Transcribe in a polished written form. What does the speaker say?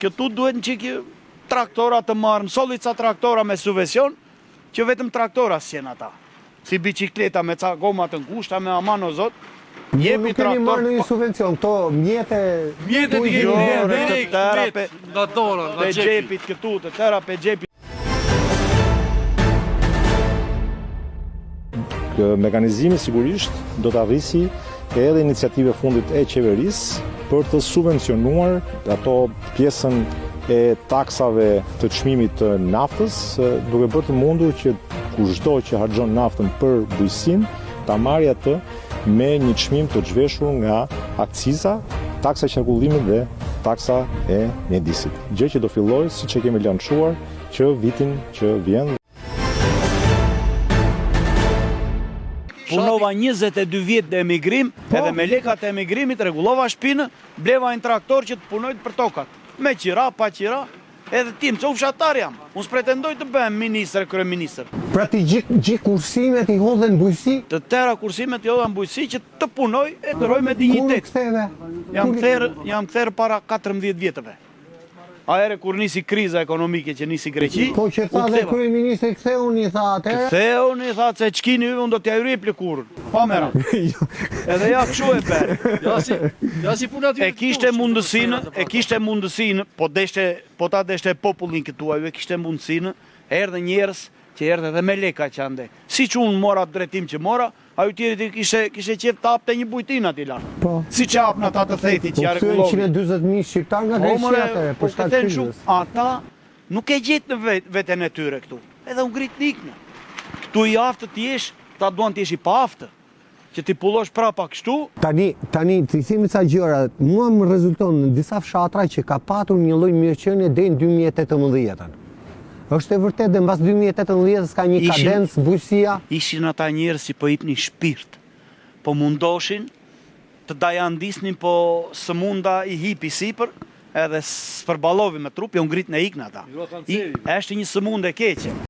Këtu duhet në qikë traktora të marrë, sollit ca traktora me subvencion, që vetëm traktora s'jen ata. Si bicikleta me ca goma të ngushta, me aman o zot. Nuk keni marrë në një subvencion, këto mjete... Mjete të Të tëra pe gjepit këtu, të tëra pe gjepit. Mekanizimi sigurisht do të arrisi edhe iniciative fundit e qeverisë për të subvencionuar ato pjesën e taksave të çmimit të naftës, duke bërë të mundur që kushdo që harxhon naftën për bujqësinë ta marrë atë me një çmim të zhveshur nga akciza, taksa qarkullimit dhe taksa e mjedisit. Gjë që do fillojë siç e kemi lançuar që vitin që vjen. Punova 22 vjet në emigrim, edhe me lekat e emigrimit regullova shpinë, bleva një traktor që të punojt për tokat. Me qira, pa qira, edhe tim, që u fshatar jam. Unë s'pretendoj të bëhem ministër, kryeministër. Pra ti gjithë kursimet i hodhen bujqësi? Të tëra kursimet i hodhen bujqësi që të punoj e të roj me dignitet. Jam kthyer para 14 vjetëve. Ahere kur nisi kriza ekonomike që nisi Greqi... Po që tha dhe kryeministri ktheuni, tha atëherë? Ktheuni, tha se çkini ju, unë do t'ja juri plikurën. Pa mera. Edhe ja këshu e berë. Ja si puna ty. E kishte mundësinë, po ta deshte popullin këtu, ajo e kishte mundësinë, erdhe njerëz që erdhe dhe me leka që ande. Si që unë mora drejtim që mora, ajo tjeri kishe qef të apte një bujtin ati lartë. Po. Si që apë në ta të theti që ja regullovi. 120.000 shqiptar nga Greqia atëre, për shkak krizës. Ata nuk e gjetë në veten e tyre këtu. Edhe unë gritë niknë. Këtu i aftë t'jesh, ta duan t'jesh i pa aftë. Që t'i pullosh prapa kështu. Tani, t'i thimi ca gjëra, mua më rezulton në disa fshatra që ka patur një lloj mirëqenie deri në 2018-ën. Është e vërtet dhe mbas 2018 ka një kadencë bujqësia? Ishin ata njerëz që po hipnin shpirt, po mundoshin të dajandisnin, po së munda i hipi sipër, edhe s'përballovi me trupi, unë ngrit në iknë ata. Është një sëmundë e keqe.